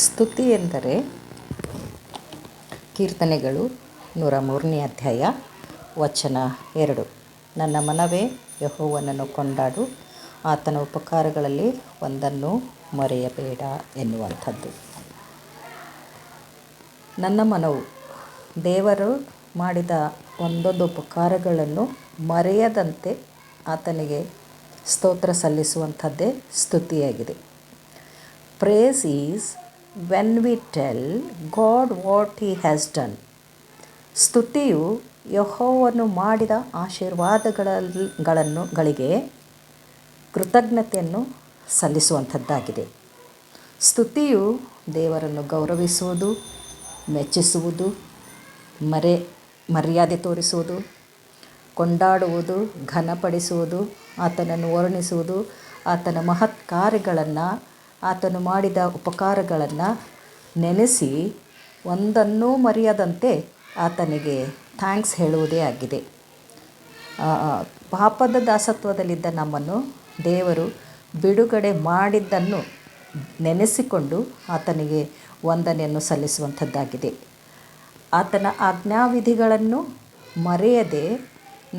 ಸ್ತುತಿ ಎಂದರೆ ಕೀರ್ತನೆಗಳು 103ನೇ ಅಧ್ಯಾಯ ವಚನ 2. ನನ್ನ ಮನವೇ ಯೆಹೋವನನ್ನು ಕೊಂಡಾಡು, ಆತನ ಉಪಕಾರಗಳಲ್ಲಿ ಒಂದನ್ನು ಮರೆಯಬೇಡ ಎನ್ನುವಂಥದ್ದು. ನನ್ನ ಮನವು ದೇವರು ಮಾಡಿದ ಒಂದೊಂದು ಉಪಕಾರಗಳನ್ನು ಮರೆಯದಂತೆ ಆತನಿಗೆ ಸ್ತೋತ್ರ ಸಲ್ಲಿಸುವಂಥದ್ದೇ ಸ್ತುತಿಯಾಗಿದೆ. Praise is when we tell God what He has done. ಸ್ತುತಿಯು ಯೆಹೋವನು ಮಾಡಿದ ಆಶೀರ್ವಾದಗಳಿಗೆ ಕೃತಜ್ಞತೆಯನ್ನು ಸಲ್ಲಿಸುವಂಥದ್ದಾಗಿದೆ. ಸ್ತುತಿಯು ದೇವರನ್ನು ಗೌರವಿಸುವುದು, ಮೆಚ್ಚಿಸುವುದು, ಮರ್ಯಾದೆ ತೋರಿಸುವುದು, ಕೊಂಡಾಡುವುದು, ಘನಪಡಿಸುವುದು, ಆತನನ್ನು ವರ್ಣಿಸುವುದು, ಆತನ ಮಹತ್ ಕಾರ್ಯಗಳನ್ನು, ಆತನು ಮಾಡಿದ ಉಪಕಾರಗಳನ್ನು ನೆನೆಸಿ ಒಂದನ್ನೂ ಮರೆಯದಂತೆ ಆತನಿಗೆ ಥ್ಯಾಂಕ್ಸ್ ಹೇಳುವುದೇ ಆಗಿದೆ. ಪಾಪದ ದಾಸತ್ವದಲ್ಲಿದ್ದ ನಮ್ಮನ್ನು ದೇವರು ಬಿಡುಗಡೆ ಮಾಡಿದ್ದನ್ನು ನೆನೆಸಿಕೊಂಡು ಆತನಿಗೆ ವಂದನೆಯನ್ನು ಸಲ್ಲಿಸುವಂಥದ್ದಾಗಿದೆ. ಆತನ ಆಜ್ಞಾವಿಧಿಗಳನ್ನು ಮರೆಯದೆ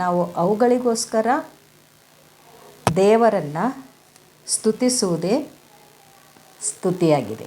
ನಾವು ಅವುಗಳಿಗೋಸ್ಕರ ದೇವರನ್ನು ಸ್ತುತಿಸುವುದೇ ಸ್ತುತಿಯಾಗಿದೆ.